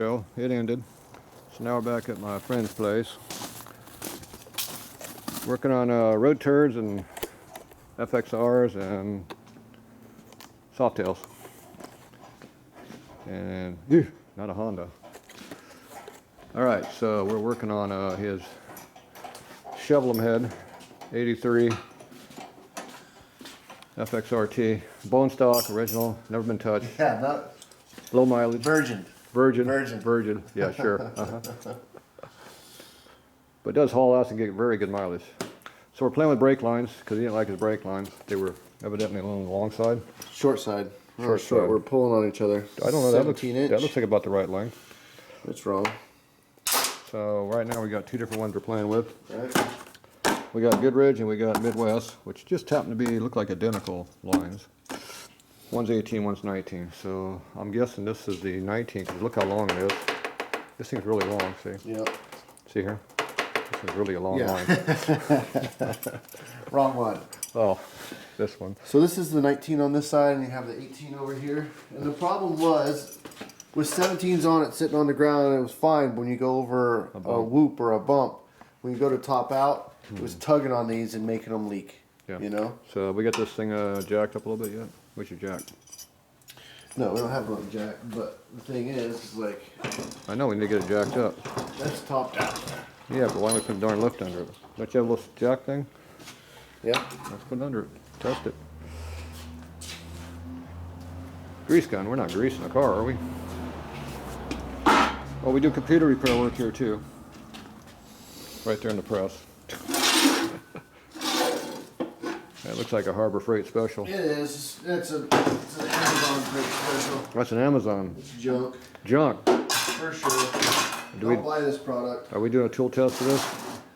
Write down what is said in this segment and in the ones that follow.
Show. It ended. So now we're back at my friend's place. Working on road turds and FXRs and softails. And, not a Honda. Alright, so we're working on his shovelhead 83 FXRT. Bone stock, original, never been touched. Yeah, not low mileage. Virgin. Yeah, sure. But it does haul ass and get very good mileage. So we're playing with brake lines because he didn't like his brake lines. They were evidently on the long side. Short side. Short side. We're pulling on each other. I don't know. That looks like about the right length. It's wrong. So right now we got two different ones we're playing with. Right. We got Goodridge and we got Midwest, which just happen to be look like identical lines. One's 18, one's 19. So I'm guessing this is the 19 because look how long it is. This thing's really long. See? Yep. See here? This is really a long line. Wrong one. Oh, this one. So this is the 19 on this side, and you have the 18 over here. And the problem was, with 17s on it sitting on the ground, it was fine. But when you go over a whoop or a bump, when you go to top out, it was tugging on these and making them leak. Yeah. You know? So we got this thing jacked up a little bit yet? We should jack. No, we don't have one jack. But the thing is like... I know we need to get it jacked up. That's topped out. Yeah, but why don't we put a darn lift under it? Don't you have a little jack thing? Yeah. Let's put it under it. Test it. Grease gun. We're not greasing a car, are we? Well, we do computer repair work here too. Right there in the press. That looks like a Harbor Freight special. It is. It's an Amazon Freight special. That's an Amazon. It's junk. Junk. For sure. Don't buy this product. Are we doing a tool test of this?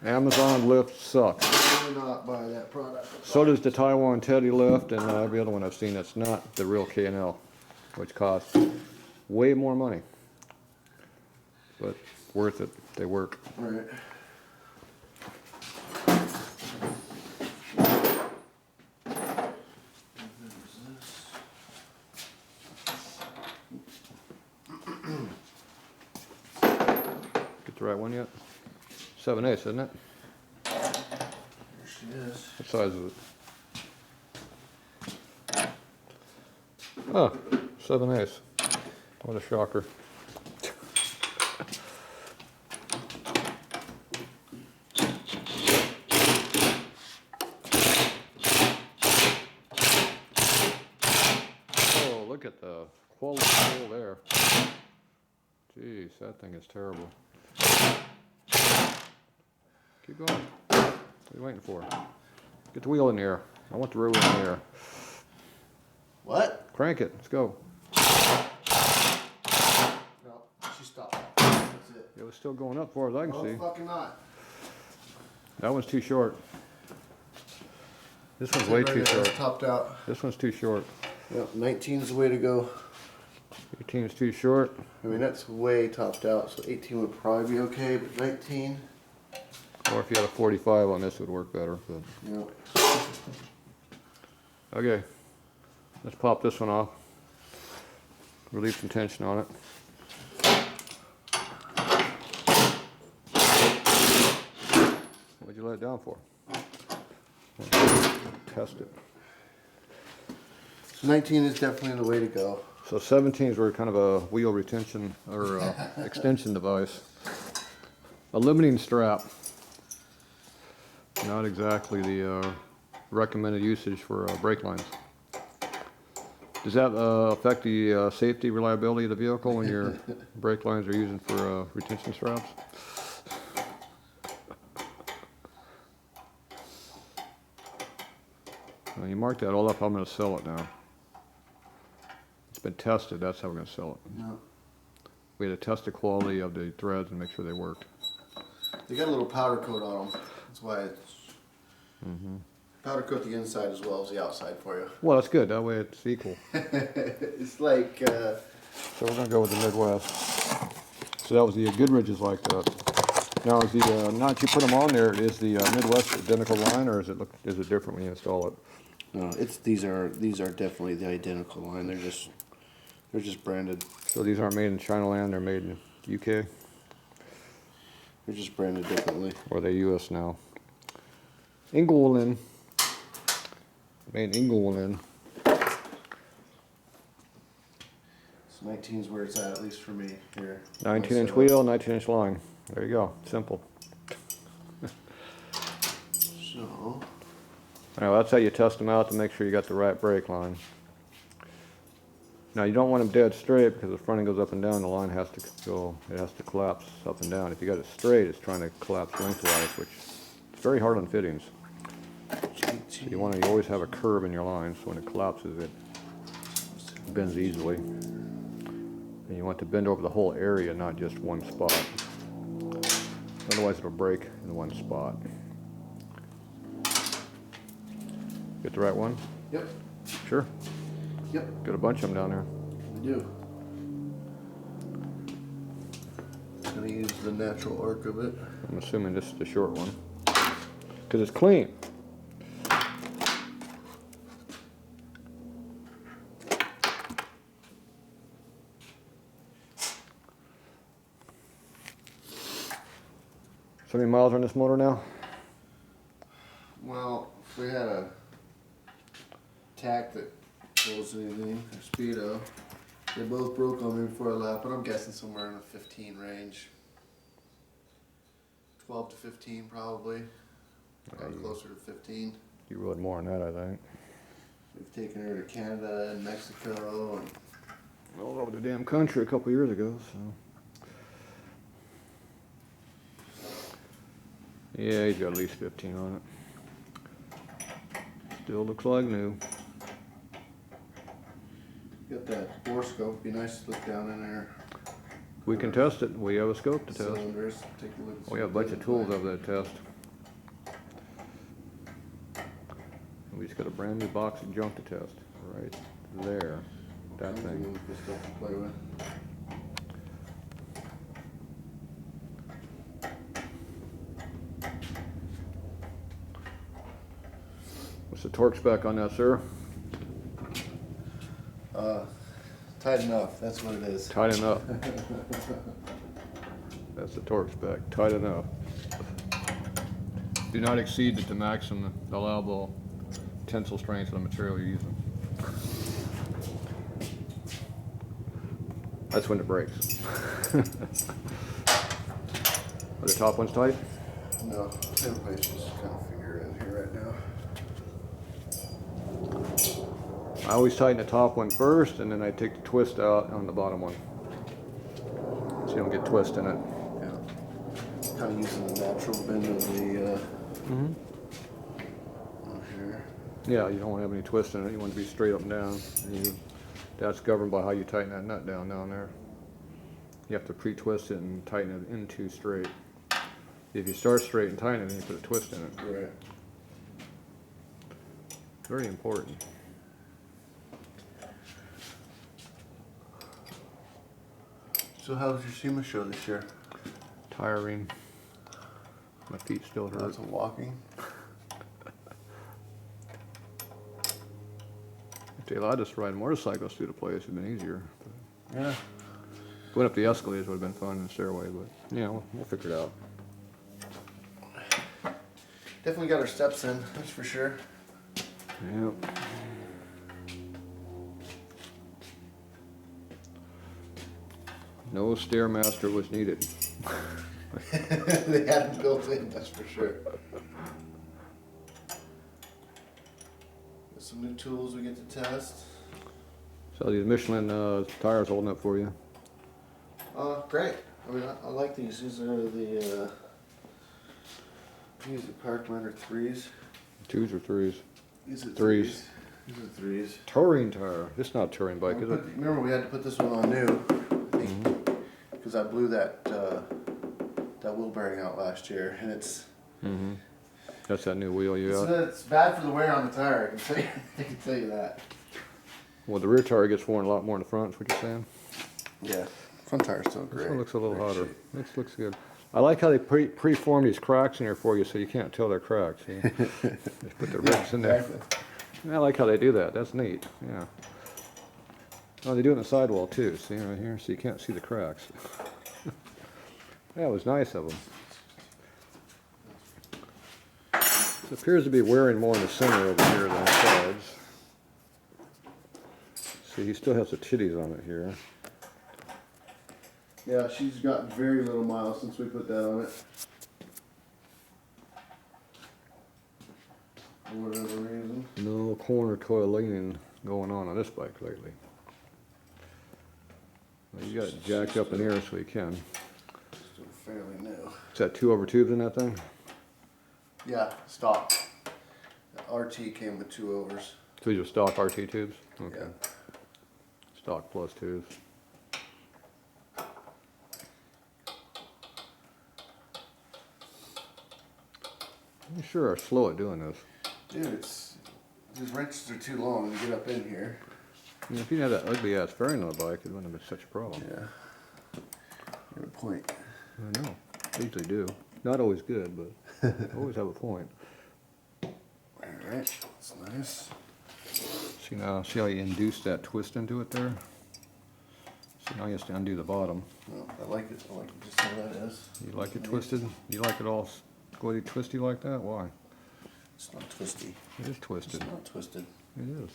Amazon lift sucks. Do not buy that product. So does the Taiwan Teddy lift and every other one I've seen that's not the real K&L, which costs way more money. But worth it. They work. Right. Get the right one yet? 7/8, isn't it? There she is. What size is it? Oh, 7/8. What a shocker. Oh, look at the quality tool there. Jeez, that thing is terrible. Keep going. What are you waiting for? Get the wheel in the air. I want the rear wheel in the air. What? Crank it. Let's go. No, she stopped. That's it. It was still going up as far as I can see. Fucking not. That one's too short. This one's way too short. Topped out. This one's too short. Yep, 19 is the way to go. 18 is too short. I mean, that's way topped out, so 18 would probably be okay, but 19. Or if you had a 45 on this, it would work better. But. Yep. Okay, let's pop this one off. Relieve some tension on it. What'd you let it down for? Test it. So 19 is definitely the way to go. So 17s were kind of a wheel retention or extension device. A limiting strap. Not exactly the recommended usage for brake lines. Does that affect the safety, reliability of the vehicle when your brake lines are using for retention straps? Well, you mark that all up, I'm going to sell it now. It's been tested, that's how we're going to sell it. No. We had to test the quality of the threads and make sure they worked. They got a little powder coat on them. That's why it's powder coat the inside as well as the outside for you. Well, that's good. That way it's equal. It's like... So we're going to go with the Midwest. So that was the Goodridge is like that. Now is the notch you put them on there, is the Midwest identical line, or is it different when you install it? No, these are definitely the identical line. They're just branded. So these aren't made in China land, they're made UK, They're just branded differently. or they US now. Englewood, made in Englewood. So 19's where it's at least for me here. 19-inch wheel, 19-inch line. There you go, simple. So, Now that's how you test them out to make sure you got the right brake line. Now you don't want them dead straight because the front end goes up and down, the line has to go, it has to collapse up and down. If you got it straight, it's trying to collapse lengthwise, which is very hard on fittings. So you want to always have a curve in your line, so when it collapses it bends easily. And you want to bend over the whole area, not just one spot. Otherwise it'll break in one spot. Get the right one? yep, Sure. yep, Got a bunch of them down there. we do. Gonna use the natural arc of it. I'm assuming this is the short one. Because it's clean. So many miles on this motor now? Well, if we had a tack that goes anything, or speedo, they both broke on me before I left, but I'm guessing somewhere in the 15 range. 12 to 15 probably, or closer to 15. You rode more than that, I think. We've taken her to Canada and Mexico and All over the damn country a couple years ago, so. Yeah, he's got at least 15 on it. Still looks like new. got that bore scope. Be nice to look down in there. We can test it. We have a scope to test. Cylinders. Take a look. We have a bunch of tools of that test. We just got a brand new box of junk to test. Right there. That thing. Good stuff to play with. What's the torque spec on that, sir? Tight enough. That's what it is. Tight enough. That's the torque spec. Tight enough. Do not exceed the maximum allowable tensile strength of the material you're using. That's when it breaks. Are the top ones tight? No, everybody's just kind of figure it in here right now. I always tighten the top one first, and then I take the twist out on the bottom one, so you don't get twist in it. Yeah. Kind of using the natural bend of the here. Yeah, you don't want to have any twist in it. You want it to be straight up and down. That's governed by how you tighten that nut down there. You have to pre-twist it and tighten it into straight. If you start straight and tighten it, then you put a twist in it. Right. Very important. So how was your SEMA show this year? Tiring. My feet still hurt. Lots of walking. A lot of just riding motorcycles through the place would have been easier. Yeah. Going up the escalators would have been fun in the stairway, but yeah, we'll figure it out. Definitely got our steps in, that's for sure. Yep. No Stairmaster was needed. They had it built in, that's for sure. Got some new tools we get to test. So these Michelin tires holding up for you? Great. I mean, I like these. These are the these are Parkman or 3s. 2s or 3s? These are 3s. These are 3s. Touring tire. This is not a touring bike, is it? Remember, we had to put this one on new, I think, because I blew that that wheel bearing out last year, and it's That's that new wheel you got. it's bad for the wear on the tire. I can tell you, I can tell you that. Well, the rear tire gets worn a lot more in the front, is what you're saying? Yeah, front tire's still great. This one looks a little Great hotter. shape. This looks good. I like how they pre-form these cracks in here for you so you can't tell they're cracks. See? They put the rips in there. Exactly. I like how they do that. That's neat. Yeah. Oh, they do it in the sidewall too. See right here, so you can't see the cracks. Yeah, it was nice of him. It appears to be wearing more in the center over here than the sides. See, he still has the titties on it here. Yeah, she's got very little miles since we put that on it. For whatever reason. No corner coiling going on this bike lately. Well, you got it jacked up in here so you can. Still fairly new. Is that 2/over tubes in that thing? Yeah, stock. The RT came with 2/overs. So these are stock RT tubes? Okay. Yeah. Stock plus tubes. You sure are slow at doing this. Dude, these wrenches are too long to get up in here. I mean, if you had that ugly ass fairing on the bike, it wouldn't have been such a problem. Yeah. You have a point. I know. They usually do. Not always good, but always have a point. Alright, that's nice. See now, see how you induced that twist into it there? So now you have to undo the bottom. Well, I like it. I like it just how that is. You like it twisted? You like it all squiddy twisty like that? Why? It's not twisty. It is twisted. It's not twisted. It is.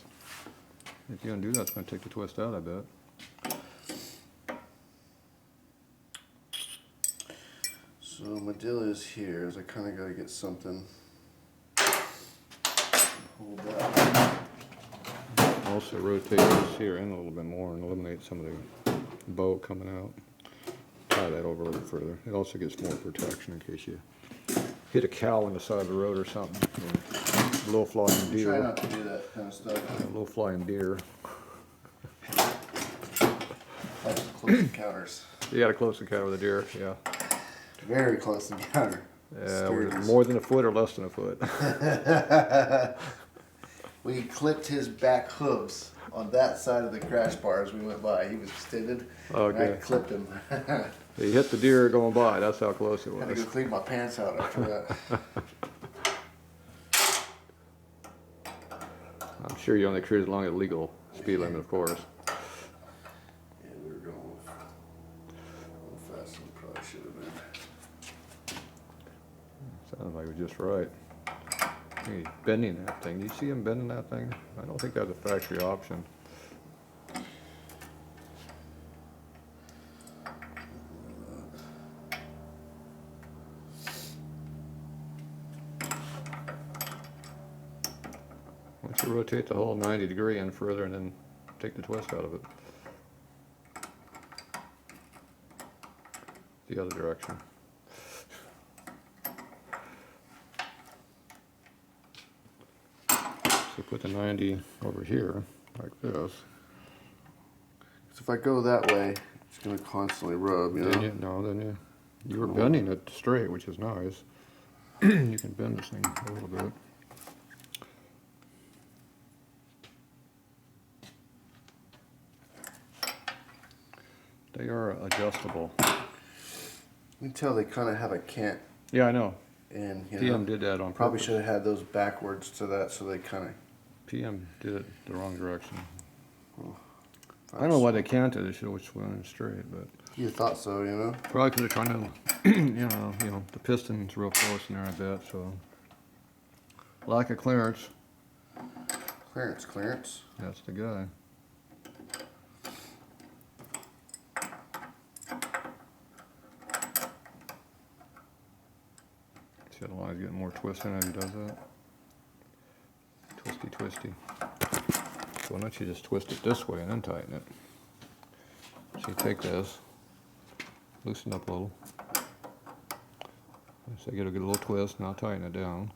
If you undo that, it's going to take the twist out, I bet. So my deal is here is I kind of got to get something. Hold that. Also rotate this here in a little bit more and eliminate some of the bow coming out. Tie that over a little further. It also gets more protection in case you hit a cow on the side of the road or something. Or a low flying deer. Try not to do that kind of stuff. A low flying deer. That's close encounters. You got to close encounter with a deer, yeah. Very close encounter. Yeah, more than a foot or less than a foot. We clipped his back hooves on that side of the crash bar as we went by. He was extended. Okay. I clipped him. He hit the deer going by, that's how close it Had to was. go clean my pants out after that. I'm sure you only cruise along the legal speed limit, of course. Yeah, we were going a little faster than we probably should have been. Sounds like it was just right. He's bending that thing. Do you see him bending that thing? I don't think that's a factory option. Once you rotate the whole 90-degree in further and then take the twist out of it. The other direction. So put the 90 over here, like this. So if I go that way, it's going to constantly rub, you know? Then you were bending it straight, which is nice. You can bend this thing a little bit. They are adjustable. You can tell they kind of have a cant Yeah, I know. in, you PM know? did that on Probably purpose. should have had those backwards to that so they kind of... PM did it the wrong direction. I don't know why they canted. They should have just went in straight, but You thought so, you know? probably because they're trying to, you know, the piston's real close in there, I bet. So lack of clearance. Clearance. That's the guy. See how the line's getting more twisting as he does that? Twisty. So why don't you just twist it this way and then tighten it? So you take this, loosen up a little. So get a good little twist, now tighten it down.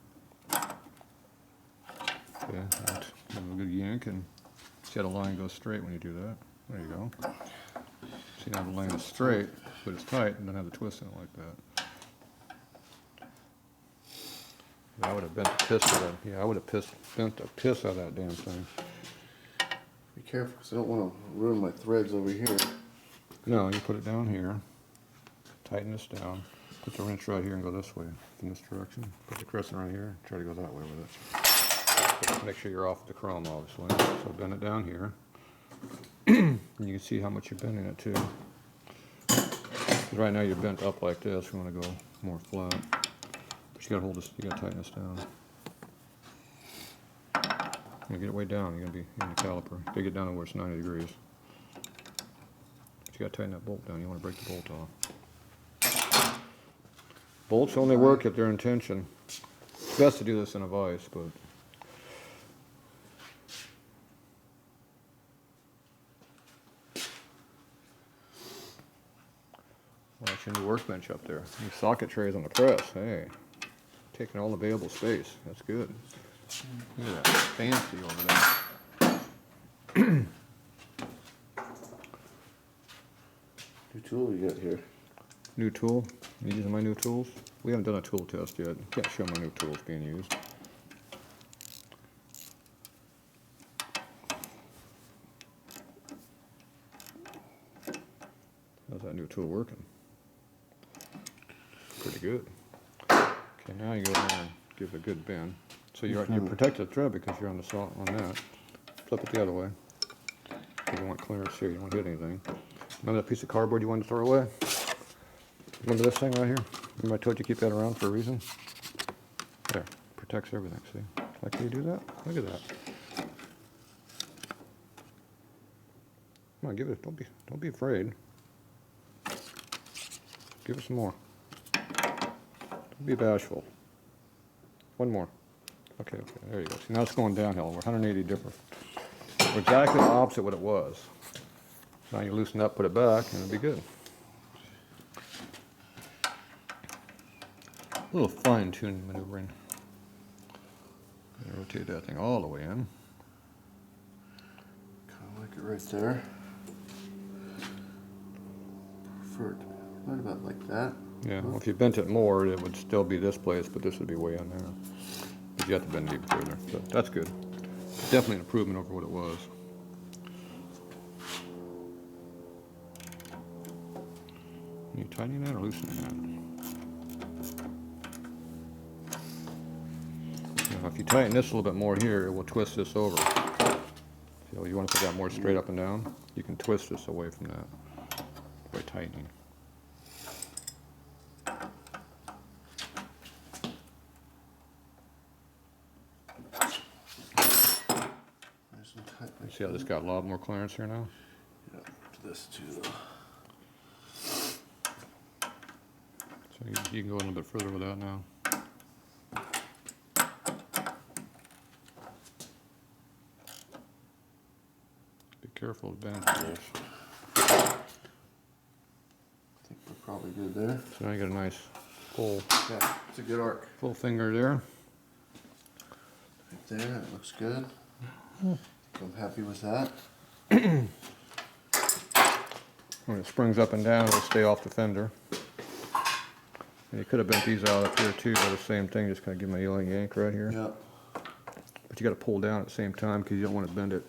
Okay, and give it a good yank and see how the line goes straight when you do that. There you go. See now the line is straight, but it's tight, and then have the twist in it like that. I would have bent the piss out of that. Yeah, I would have bent the piss out of that damn thing. Be careful because I don't want to ruin my threads over here. No, you put it down here, tighten this down, put the wrench right here and go this way, in this direction. Put the crescent right here, try to go that way with it. Make sure you're off the chrome, obviously. So bend it down here. And you can see how much you're bending it too. Right now you're bent up like this. You want to go more flat. But you gotta hold this, you gotta tighten this down. You get it way down, you're gonna be in the caliper. You gotta get down to where it's 90 degrees. But you gotta tighten that bolt down. You wanna break the bolt off. Bolts only work if they're in tension. It's best to do this in a vise, but watch your new workbench up there. New socket trays on the press. Hey, taking all available space. That's good. Look at that, fancy over there. New tool you got here. New tool. You using my new tools? We haven't done a tool test yet. Can't show my new tools being used. How's that new tool working? Pretty good. Okay, now you go down and give it a good bend. So you're protected the thread because you're on the saw on that. Flip it the other way. You don't want clearance here. You don't want to hit anything. Remember that piece of cardboard you wanted to throw away? Remember this thing right here? Remember I told you keep that around for a reason? There, protects everything. See? Like can you do that? Look at that. Come on, give it. Don't be afraid. Give it some more. Don't be bashful. One more. Okay, there you go. See, now it's going downhill. We're 180 different. We're exactly the opposite of what it was. Now you loosen up, put it back, and it'll be good. A little fine-tuning maneuvering. Rotate that thing all the way in. Kind of like it right there. Prefer it right about like that. Yeah, well, if you bent it more, it would still be this place, but this would be way in there. But you have to bend it even further. So that's good. Definitely an improvement over what it was. Are you tightening that or loosening that? Now, if you tighten this a little bit more here, it will twist this over. So you want to put that more straight up and down? You can twist this away from that by tightening. See how this got a lot more clearance here now? Yeah, this too though. So you can go a little bit further with that now. Be careful of bend tools. I think we're probably good there. So now you got a nice full, Yeah, it's a good arc. full finger there. Right there, that looks good. I'm happy with that. When it springs up and down, it'll stay off the fender. And you could have bent these out up here too, but the same thing, just kind of give them a yelling yank right here. Yeah. But you got to pull down at the same time because you don't want to bend it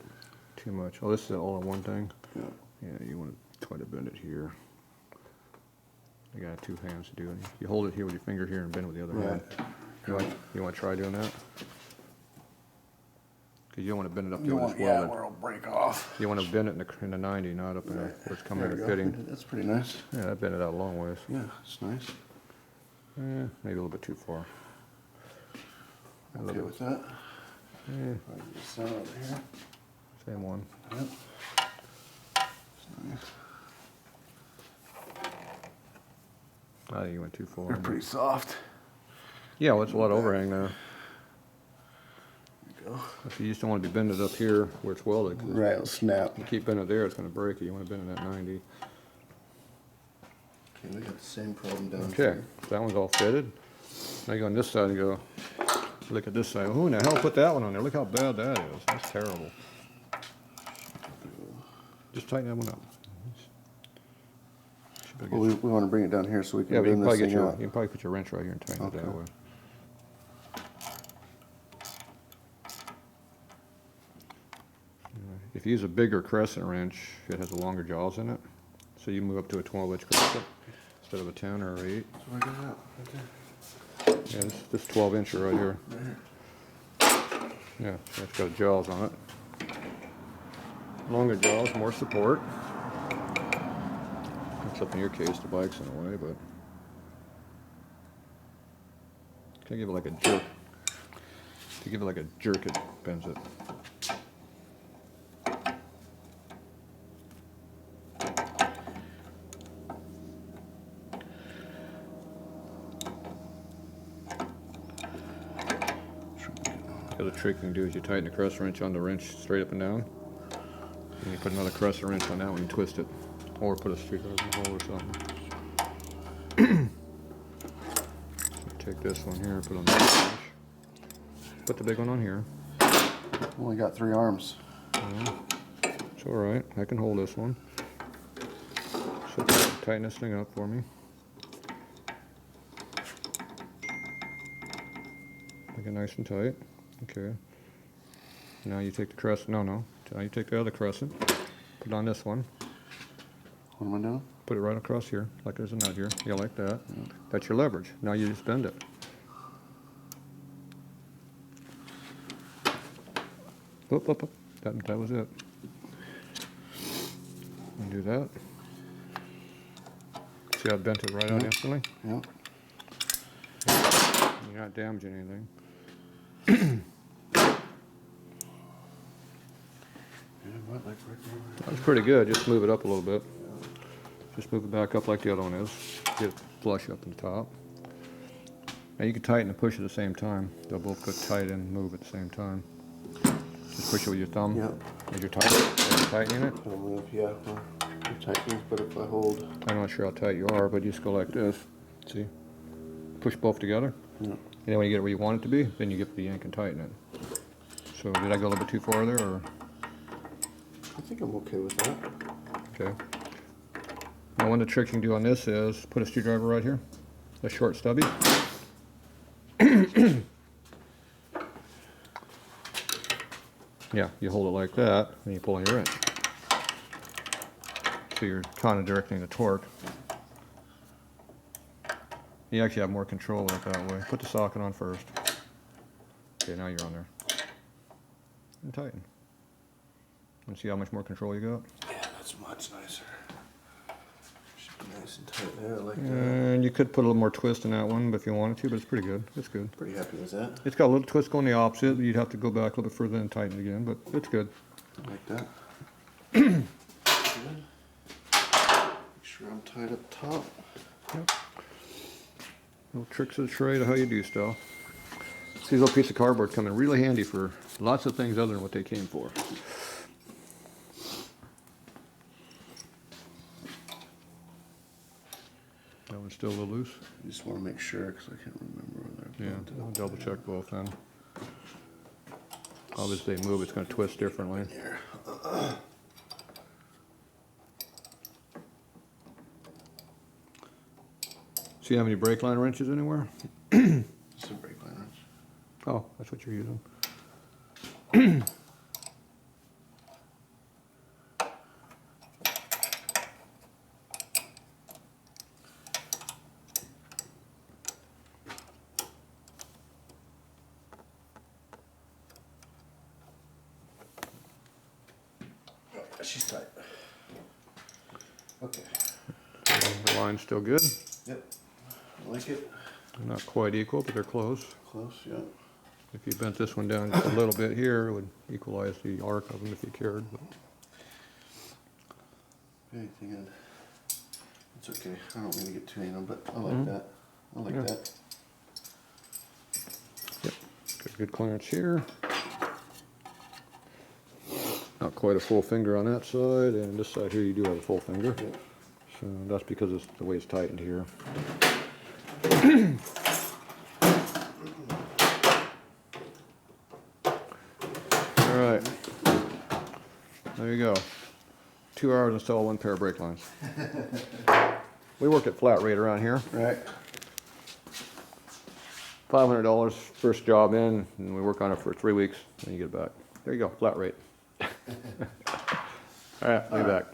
too much. Oh, this is an all-in-one thing. Yeah. Yeah, you want to try to bend it here. You got 2 hands to do it. You hold it here with your finger here and bend it with the other hand. You want to try doing that? Because you don't want to bend it up there as well. Yeah, where it'll break off. You want to bend it in the 90, not up in where it's coming to fitting. That's pretty nice. Yeah, I bent it out a long ways. Yeah, it's nice. Maybe a little bit too far. Okay with that. Yeah, This out over here. same one. Yep. It's nice. I think you went too far. They're pretty soft. Yeah, well, it's a lot of overhang there. There you go. If you just don't want to be bending it up here where it's welded. 'Cause Right, it'll snap. if you keep bending it there, it's going to break it. You want to bend it at 90. Okay, we got the same problem down Okay, here. so that one's all fitted. Now you go on this side and go, look at this side. Who in the hell put that one on there? Look how bad that is. That's terrible. Just tighten that one up. Well, we want to bring it down here so we can Yeah, but you bend can, this probably thing out. you can probably put your wrench right here and tighten it that Okay. way. If you use a bigger crescent wrench, it has a longer jaws in it. So you move up to a 12-inch crescent instead of a 10 or 8. So I got that right there. Yeah, this 12-incher right here. Yeah, so it's got jaws on it. Longer jaws, more support. Except in your case, the bike's in the way, but can I give it like a jerk? To give it like a jerk, it bends it. The other trick you can do is you tighten the crescent wrench on the wrench straight up and down, and you put another crescent wrench on that one and twist it, or put a screwdriver in the hole or something. Take this one here, put it on the wrench. Put the big one on here. Only got 3 arms. It's alright, I can hold this one. So tighten this thing up for me. Make it nice and tight. Okay. Now you take the crescent, no. Now you take the other crescent, put it on this one. What am I doing? Put it right across here, like there's a nut here. Yeah, like that. That's your leverage. Now you just bend it. Whoop, whoop, whoop. That was it. And do that. See how I bent it right out instantly? Yep. You're not damaging anything. That was pretty good. Just move it up a little bit. Just move it back up like the other one is. Get it flush up in the top. Now you can tighten and push at the same time. They'll both go tight and move at the same time. Just push it with your thumb. Yep. As you're tightening it. I'll move, yeah. It tightens, but if I hold. I'm not sure how tight you are, but you just go like this. See? Push both together. Yep. And then when you get it where you want it to be, then you get the yank and tighten it. So did I go a little bit too far there, or? I think I'm okay with that. Okay. Now one of the tricks you can do on this is put a screwdriver right here, a short stubby. Yeah, you hold it like that, and you pull on your wrench. So you're kind of directing the torque. You actually have more control with it that way. Put the socket on first. Okay, now you're on there. And tighten. And see how much more control you got? Yeah, that's much nicer. Should be nice and tight there, I like that. And you could put a little more twist in that one if you wanted to, but it's pretty good. It's good. Pretty happy with that. It's got a little twist going the opposite, but you'd have to go back a little bit further and tighten it again, but it's good. I like that. Good. Make sure I'm tight up top. Yep. Little tricks of the trade of how you do stuff. These little piece of cardboard come in really handy for lots of things other than what they came for. That one's still a little loose. I just want to make sure because I can't remember whether I've Yeah, bumped it I'll up double there. check both then. Obviously, they move, it's going to twist differently. Here. See how many brake line wrenches anywhere? Just a brake line wrench. Oh, that's what you're using. Oh, she's tight. Okay. The line's still good. Yep. I like it. They're not quite equal, but they're close. Close, yeah. If you bent this one down just a little bit here, it would equalize the arc of them if you cared. But Anything in. It's okay. I don't mean to get too anal, but I like that. I like that. yep, got good clearance here. Not quite a full finger on that side, and this side here you do have a full finger. Yep. So that's because it's the way it's tightened here. All right, there you go. 2 hours to install 1 pair of brake lines. We work at flat rate around here. Right. $500 first job in, and we work on it for 3 weeks, and you get it back. There you go, flat rate. All right, I'll be back.